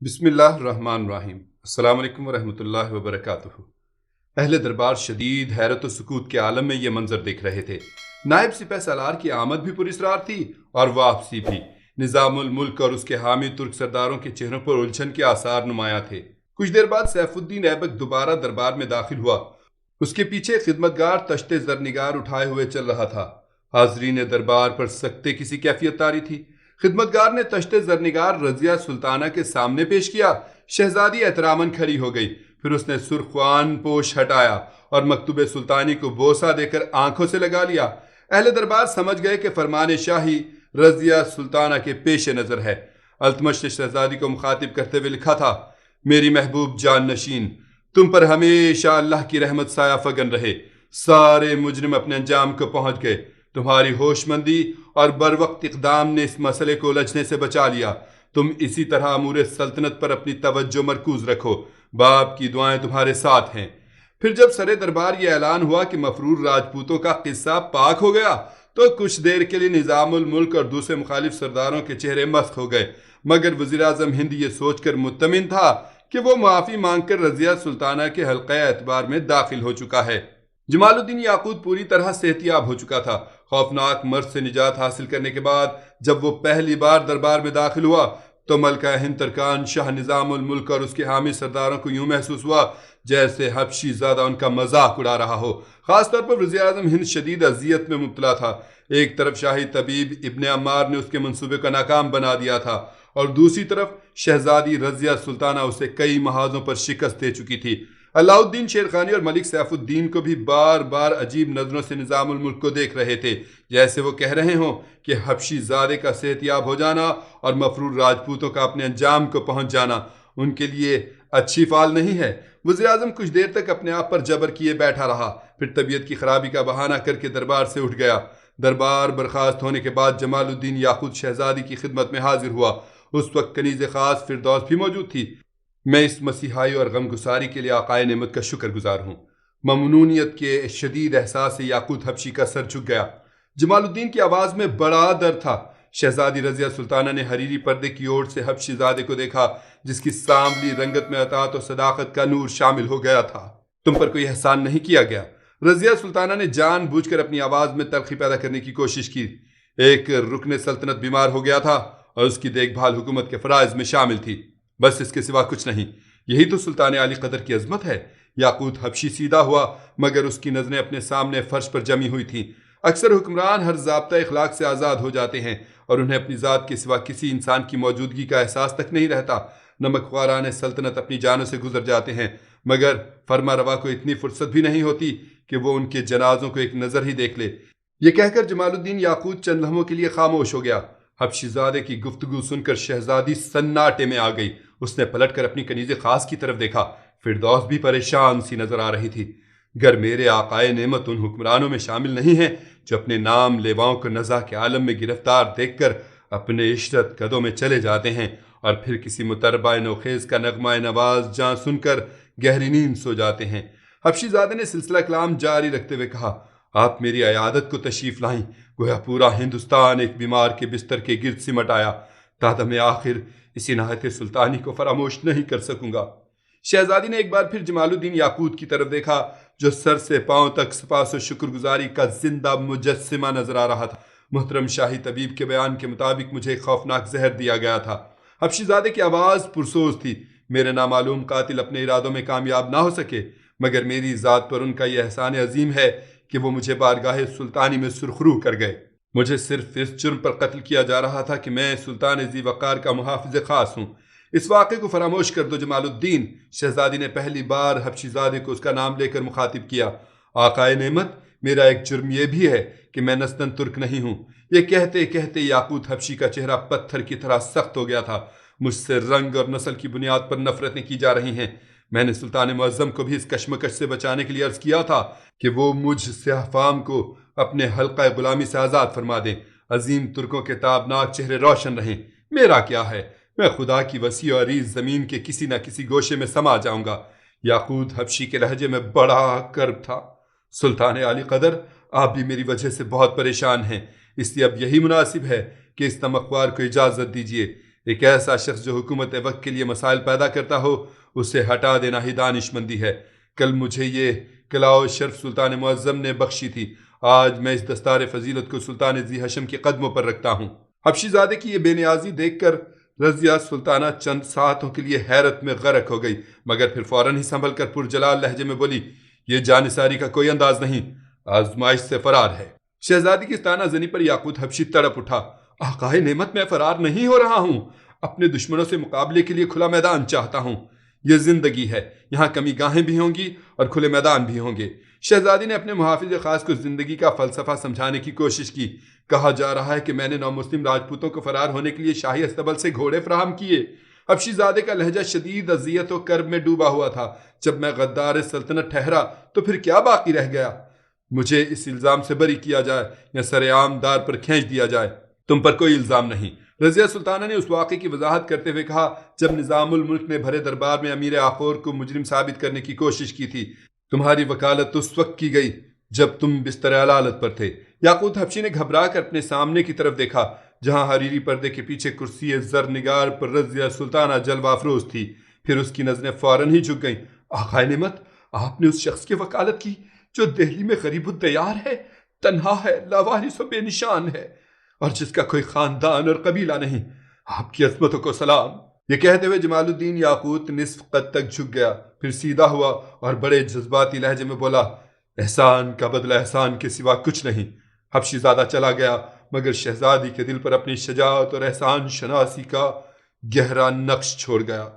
بسم اللہ الرحمن الرحیم۔ السلام علیکم ورحمۃ اللہ وبرکاتہ۔ اہل دربار شدید حیرت و سکوت کے عالم میں یہ منظر دیکھ رہے تھے۔ نائب سپہ سالار کی آمد بھی پراسرار تھی اور واپسی بھی۔ نظام الملک اور اس کے حامی ترک سرداروں کے چہروں پر الجھن کے آثار نمایاں تھے۔ کچھ دیر بعد سیف الدین ایبک دوبارہ دربار میں داخل ہوا۔ اس کے پیچھے خدمتگار تشت زرنگار اٹھائے ہوئے چل رہا تھا۔ حاضرین دربار پر سخت کسی کیفیت طاری تھی۔ خدمتگار نے تشت زرنگار رضیہ سلطانہ کے سامنے پیش کیا۔ شہزادی احتراماً کھڑی ہو گئی۔ پھر اس نے سرخ خوان پوش ہٹایا اور مکتوب سلطانی کو بوسہ دے کر آنکھوں سے لگا لیا۔ اہل دربار سمجھ گئے کہ فرمان شاہی رضیہ سلطانہ کے پیش نظر ہے۔ التمش نے شہزادی کو مخاطب کرتے ہوئے لکھا تھا: میری محبوب جان نشین، تم پر ہمیشہ اللہ کی رحمت سایہ فگن رہے۔ سارے مجرم اپنے انجام کو پہنچ گئے۔ تمہاری ہوش مندی اور بروقت اقدام نے اس مسئلے کو الجھنے سے بچا لیا۔ تم اسی طرح امور سلطنت پر اپنی توجہ مرکوز رکھو۔ باپ کی دعائیں تمہارے ساتھ ہیں۔ پھر جب سر دربار یہ اعلان ہوا کہ مفرور راجپوتوں کا قصہ پاک ہو گیا تو کچھ دیر کے لیے نظام الملک اور دوسرے مخالف سرداروں کے چہرے مسخ ہو گئے، مگر وزیر اعظم ہند یہ سوچ کر مطمئن تھا کہ وہ معافی مانگ کر رضیہ سلطانہ کے حلقہ اعتبار میں داخل ہو چکا ہے۔ جمال الدین یاقوت پوری طرح صحت یاب ہو چکا تھا۔ خوفناک مرض سے نجات حاصل کرنے کے بعد جب وہ پہلی بار دربار میں داخل ہوا تو ملکہ ہند ترکان شاہ نظام الملک اور اس کے حامی سرداروں کو یوں محسوس ہوا جیسے حبشی زادہ ان کا مذاق اڑا رہا ہو۔ خاص طور پر وزیر اعظم ہند شدید اذیت میں مبتلا تھا۔ ایک طرف شاہی طبیب ابن عمار نے اس کے منصوبے کا ناکام بنا دیا تھا اور دوسری طرف شہزادی رضیہ سلطانہ اسے کئی محاذوں پر شکست دے چکی تھی۔ علاء الدین شیرخانی اور ملک سیف الدین کو بھی بار بار عجیب نظروں سے نظام الملک کو دیکھ رہے تھے، جیسے وہ کہہ رہے ہوں کہ حبشی زادے کا صحت یاب ہو جانا اور مفرور راجپوتوں کا اپنے انجام کو پہنچ جانا ان کے لیے اچھی فال نہیں ہے۔ وزیر اعظم کچھ دیر تک اپنے آپ پر جبر کیے بیٹھا رہا، پھر طبیعت کی خرابی کا بہانہ کر کے دربار سے اٹھ گیا۔ دربار برخاست ہونے کے بعد جمال الدین یاقوت شہزادی کی خدمت میں حاضر ہوا۔ اس وقت کنیز خاص فردوس بھی موجود تھی۔ میں اس مسیحائی اور غمگساری کے لیے آقائے نعمت کا شکر گزار ہوں۔ ممنونیت کے شدید احساس سے یاقوت حبشی کا سر جھک گیا۔ جمال الدین کی آواز میں بڑا درد تھا۔ شہزادی رضیہ سلطانہ نے حریری پردے کی اوٹ سے حبشی زادے کو دیکھا جس کی سانولی رنگت میں اطاعت و صداقت کا نور شامل ہو گیا تھا۔ تم پر کوئی احسان نہیں کیا گیا۔ رضیہ سلطانہ نے جان بوجھ کر اپنی آواز میں تلخی پیدا کرنے کی کوشش کی۔ ایک رکن سلطنت بیمار ہو گیا تھا اور اس کی دیکھ بھال حکومت کے فرائض میں شامل تھی، بس اس کے سوا کچھ نہیں۔ یہی تو سلطان علی قدر کی عظمت ہے۔ یاقوت حبشی سیدھا ہوا مگر اس کی نظریں اپنے سامنے فرش پر جمی ہوئی تھیں۔ اکثر حکمران ہر ضابطہ اخلاق سے آزاد ہو جاتے ہیں اور انہیں اپنی ذات کے سوا کسی انسان کی موجودگی کا احساس تک نہیں رہتا۔ نمک خواران سلطنت اپنی جانوں سے گزر جاتے ہیں مگر فرما روا کو اتنی فرصت بھی نہیں ہوتی کہ وہ ان کے جنازوں کو ایک نظر ہی دیکھ لے۔ یہ کہہ کر جمال الدین یاقوت چند لمحوں کے لیے خاموش ہو گیا۔ حبشی زادے کی گفتگو سن کر شہزادی سناٹے میں آ گئی۔ اس نے پلٹ کر اپنی کنیز خاص کی طرف دیکھا۔ فردوس بھی پریشان سی نظر آ رہی تھی۔ گر میرے آقائے نعمت ان حکمرانوں میں شامل نہیں ہیں جو اپنے نام لیواؤں کو نزاع کے عالم میں گرفتار دیکھ کر اپنے عشرت قدوں میں چلے جاتے ہیں اور پھر کسی متربع نوخیز کا نغمہ نواز جاں سن کر گہری نیند سو جاتے ہیں۔ حبشی زادے نے سلسلہ کلام جاری رکھتے ہوئے کہا: آپ میری عیادت کو تشریف لائیں، گویا پورا ہندوستان ایک بیمار کے بستر کے گرد سمٹ آیا۔ تادم آخر اس عنایت سلطانی کو فراموش نہیں کر سکوں گا۔ شہزادی نے ایک بار پھر جمال الدین یاقوت کی طرف دیکھا جو سر سے پاؤں تک سپاس و شکر گزاری کا زندہ مجسمہ نظر آ رہا تھا۔ محترم شاہی طبیب کے بیان کے مطابق مجھے ایک خوفناک زہر دیا گیا تھا۔ حبشی زادے کی آواز پرسوز تھی۔ میرے نامعلوم قاتل اپنے ارادوں میں کامیاب نہ ہو سکے مگر میری ذات پر ان کا یہ احسان عظیم ہے کہ وہ مجھے بارگاہ سلطانی میں سرخرو کر گئے۔ مجھے صرف اس جرم پر قتل کیا جا رہا تھا کہ میں سلطان ذی وقار کا محافظ خاص ہوں۔ اس واقعے کو فراموش کر دو جمال الدین۔ شہزادی نے پہلی بار حبشی زادے کو اس کا نام لے کر مخاطب کیا۔ آقائے نعمت، میرا ایک جرم یہ بھی ہے کہ میں نسلاً ترک نہیں ہوں۔ یہ کہتے کہتے یاقوت حبشی کا چہرہ پتھر کی طرح سخت ہو گیا تھا۔ مجھ سے رنگ اور نسل کی بنیاد پر نفرتیں کی جا رہی ہیں۔ میں نے سلطان معظم کو بھی اس کشمکش سے بچانے کے لیے عرض کیا تھا کہ وہ مجھ سیاہ فام کو اپنے حلقہ غلامی سے آزاد فرما دیں۔ عظیم ترکوں کے تابناک چہرے روشن رہیں۔ میرا کیا ہے، میں خدا کی وسیع و عریض زمین کے کسی نہ کسی گوشے میں سما جاؤں گا۔ یاقوت حبشی کے لہجے میں بڑا کرب تھا۔ سلطان علی قدر، آپ بھی میری وجہ سے بہت پریشان ہیں، اس لیے اب یہی مناسب ہے کہ اس نمکوار کو اجازت دیجیے۔ ایک ایسا شخص جو حکومت وقت کے لیے مسائل پیدا کرتا ہو، اسے ہٹا دینا ہی دانش مندی ہے۔ کل مجھے یہ کلاؤ شرف سلطان معظم نے بخشی تھی، آج میں اس دستار فضیلت کو سلطان ذی حشم کے قدموں پر رکھتا ہوں۔ حبشی زادے کی یہ بے نیازی دیکھ کر رضیہ سلطانہ چند ساعتوں کے لیے حیرت میں غرق ہو گئی، مگر پھر فوراً ہی سنبھل کر پرجلال لہجے میں بولی، یہ جانثاری کا کوئی انداز نہیں، آزمائش سے فرار ہے۔ شہزادی کی طعنہ زنی پر یاقوت حبشی تڑپ اٹھا، آقائے نعمت، میں فرار نہیں ہو رہا ہوں، اپنے دشمنوں سے مقابلے کے لیے کھلا میدان چاہتا ہوں۔ یہ زندگی ہے، یہاں کمی گاہیں بھی ہوں گی اور کھلے میدان بھی ہوں گے۔ شہزادی نے اپنے محافظ خاص کو زندگی کا فلسفہ سمجھانے کی کوشش کی۔ کہا جا رہا ہے کہ میں نے نومسلم راجپوتوں کو فرار ہونے کے لیے شاہی استبل سے گھوڑے فراہم کیے۔ حبشی زادے کا لہجہ شدید اذیت و کرب میں ڈوبا ہوا تھا۔ جب میں غدار سلطنت ٹھہرا تو پھر کیا باقی رہ گیا؟ مجھے اس الزام سے بری کیا جائے یا سرعام دار پر کھینچ دیا جائے، تم پر کوئی الزام نہیں۔ رضیہ سلطانہ نے اس واقعے کی وضاحت کرتے ہوئے کہا، جب نظام الملک نے بھرے دربار میں امیر آخور کو مجرم ثابت کرنے کی کوشش کی تھی، تمہاری وکالت اس وقت کی گئی جب تم بستر علالت پر تھے۔ یاقوت حبشی نے گھبرا کر اپنے سامنے کی طرف دیکھا، جہاں حریری پردے کے پیچھے کرسی زرنگار پر رضیہ سلطانہ جلوہ افروز تھی۔ پھر اس کی نظریں فوراً ہی جھک گئیں۔ آقائے نعمت، آپ نے اس شخص کی وکالت کی جو دہلی میں غریب الدیار ہے، تنہا ہے، لاوارث و بے نشان ہے، اور جس کا کوئی خاندان اور قبیلہ نہیں۔ آپ کی عظمتوں کو سلام۔ یہ کہتے ہوئے جمال الدین یاقوت نصف قد تک جھک گیا، پھر سیدھا ہوا اور بڑے جذباتی لہجے میں بولا، احسان کا بدلہ احسان کے سوا کچھ نہیں۔ حبشی زادہ چلا گیا، مگر شہزادی کے دل پر اپنی شجاعت اور احسان شناسی کا گہرا نقش چھوڑ گیا۔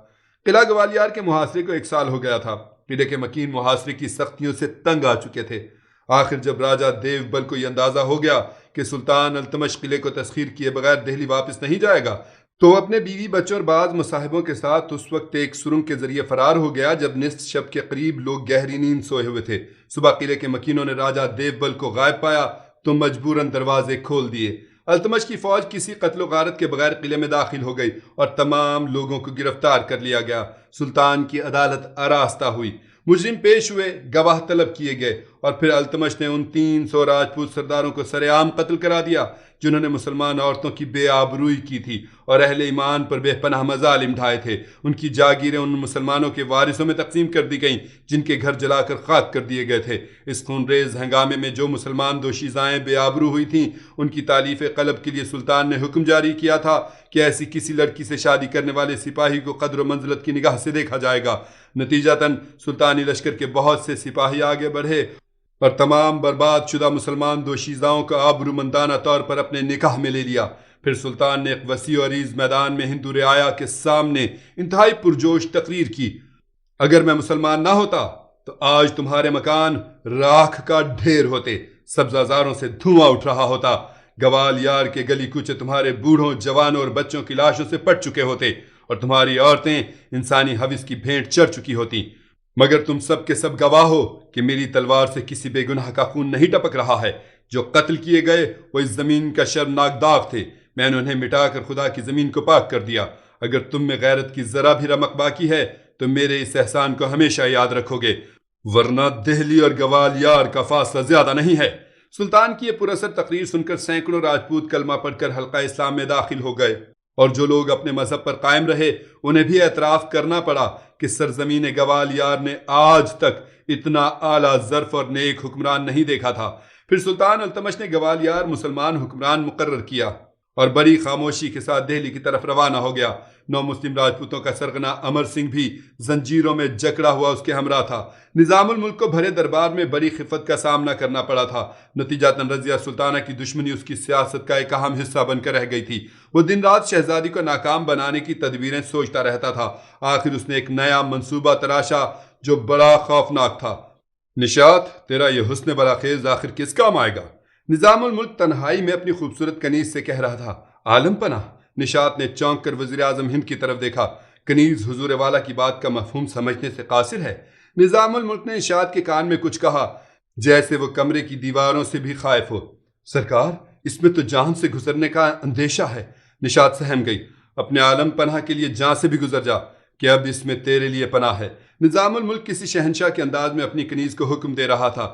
قلعہ گوالیار کے محاصرے کو 1 سال ہو گیا تھا۔ قلعے کے مکین محاصرے کی سختیوں سے تنگ آ چکے تھے۔ آخر جب راجہ دیو بل کو یہ اندازہ ہو گیا کہ سلطان التمش قلعے کو تسخیر کیے بغیر دہلی واپس نہیں جائے گا، تو اپنے بیوی بچوں اور بعض مصاحبوں کے ساتھ اس وقت ایک سرنگ کے ذریعے فرار ہو گیا جب نصف شب کے قریب لوگ گہری نیند سوئے ہوئے تھے۔ صبح قلعے کے مکینوں نے راجہ دیو بل کو غائب پایا تو مجبوراً دروازے کھول دیے۔ التمش کی فوج کسی قتل و غارت کے بغیر قلعے میں داخل ہو گئی اور تمام لوگوں کو گرفتار کر لیا گیا۔ سلطان کی عدالت آراستہ ہوئی، مجرم پیش ہوئے، گواہ طلب کیے گئے، اور پھر التمش نے ان 300 راجپوت سرداروں کو سرعام قتل کرا دیا جنہوں نے مسلمان عورتوں کی بے آبروئی کی تھی اور اہل ایمان پر بے پناہ مظالم ڈھائے تھے۔ ان کی جاگیریں ان مسلمانوں کے وارثوں میں تقسیم کر دی گئیں جن کے گھر جلا کر خاک کر دیے گئے تھے۔ اس خونریز ہنگامے میں جو مسلمان دوشیزائیں بے آبرو ہوئی تھیں، ان کی تالیف قلب کے لیے سلطان نے حکم جاری کیا تھا کہ ایسی کسی لڑکی سے شادی کرنے والے سپاہی کو قدر و منزلت کی نگاہ سے دیکھا جائے گا۔ نتیجتاً سلطانی لشکر کے بہت سے سپاہی آگے بڑھے اور تمام برباد شدہ مسلمان دوشیزاؤں کا آبرومندانہ طور پر اپنے نکاح میں لے لیا۔ پھر سلطان نے ایک وسیع و عریض میدان میں ہندو رعایا کے سامنے انتہائی پرجوش تقریر کی، اگر میں مسلمان نہ ہوتا تو آج تمہارے مکان راکھ کا ڈھیر ہوتے، سبزہ زاروں سے دھواں اٹھ رہا ہوتا، گوالیار کے گلی کوچے تمہارے بوڑھوں، جوانوں اور بچوں کی لاشوں سے پٹ چکے ہوتے، اور تمہاری عورتیں انسانی حوث کی بھینٹ چڑھ چکی ہوتی۔ مگر تم سب کے سب گواہ ہو کہ میری تلوار سے کسی بے گناہ کا خون نہیں ٹپک رہا ہے۔ جو قتل کیے گئے وہ اس زمین کا شرمناک داغ تھے، میں نے انہیں مٹا کر خدا کی زمین کو پاک کر دیا۔ اگر تم میں غیرت کی ذرا بھی رمق باقی ہے تو میرے اس احسان کو ہمیشہ یاد رکھو گے، ورنہ دہلی اور گوالیار کا فاصلہ زیادہ نہیں ہے۔ سلطان کی یہ پراثر تقریر سن کر سینکڑوں راجپوت کلمہ پڑھ کر حلقہ اسلام میں داخل ہو گئے، اور جو لوگ اپنے مذہب پر قائم رہے انہیں بھی اعتراف کرنا پڑا کہ سرزمین گوالیار نے آج تک اتنا اعلیٰ ظرف اور نیک حکمران نہیں دیکھا تھا۔ پھر سلطان التمش نے گوالیار مسلمان حکمران مقرر کیا اور بڑی خاموشی کے ساتھ دہلی کی طرف روانہ ہو گیا۔ مسلم راجپوتوں کا سرغنہ امر سنگھ بھی زنجیروں میں جکڑا ہوا اس کے ہمراہ تھا۔ نظام الملک کو بھرے دربار میں بڑی خفت کا سامنا کرنا پڑا تھا۔ نتیجتاً رضیہ سلطانہ کی دشمنی اس کی سیاست کا ایک اہم حصہ بن کر رہ گئی تھی۔ وہ دن رات شہزادی کو ناکام بنانے کی تدبیریں سوچتا رہتا تھا۔ آخر اس نے ایک نیا منصوبہ تراشا جو بڑا خوفناک تھا۔ نشاط، تیرا یہ حسن بلاخیز آخر کس کام آئے گا؟ نظام الملک تنہائی میں اپنی خوبصورت کنیز سے کہہ رہا تھا۔ عالم پناہ، نشاط نے چونک کر وزیر اعظم ہند کی طرف دیکھا۔ کنیز حضور والا کی بات کا مفہوم سمجھنے سے قاصر ہے۔ نظام الملک نے نشاط کے کان میں کچھ کہا جیسے وہ کمرے کی دیواروں سے بھی خائف ہو۔ سرکار، اس میں تو جان سے گزرنے کا اندیشہ ہے۔ نشاط سہم گئی۔ اپنے عالم پناہ کے لیے جان سے بھی گزر جا کہ اب اس میں تیرے لیے پناہ ہے۔ نظام الملک کسی شہنشاہ کے انداز میں اپنی کنیز کو حکم دے رہا تھا۔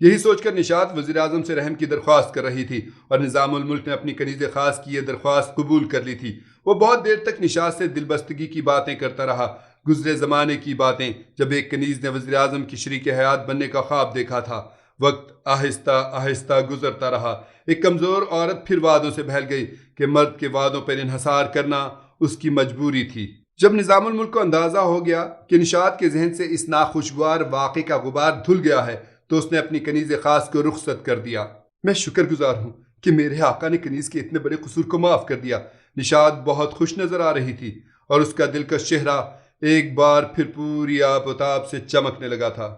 یہی سوچ کر نشاط وزیر اعظم سے رحم کی درخواست کر رہی تھی اور نظام الملک نے اپنی کنیز خاص کی یہ درخواست قبول کر لی تھی۔ وہ بہت دیر تک نشاط سے دل بستگی کی باتیں کرتا رہا، گزرے زمانے کی باتیں، جب ایک کنیز نے وزیر اعظم کی شریک حیات بننے کا خواب دیکھا تھا۔ وقت آہستہ آہستہ گزرتا رہا۔ ایک کمزور عورت پھر وعدوں سے بہل گئی کہ مرد کے وعدوں پر انحصار کرنا اس کی مجبوری تھی۔ جب نظام الملک کو اندازہ ہو گیا کہ نشاط کے ذہن سے اس ناخوشگوار واقعے کا غبار دھل گیا ہے تو اس نے اپنی کنیز خاص کو رخصت کر دیا۔ میں شکر گزار ہوں کہ میرے آقا نے کنیز کے اتنے بڑے قصور کو معاف کر دیا۔ نشاط بہت خوش نظر آ رہی تھی اور اس کا دلکش چہرہ ایک بار پھر پوری آب و تاب سے چمکنے لگا تھا۔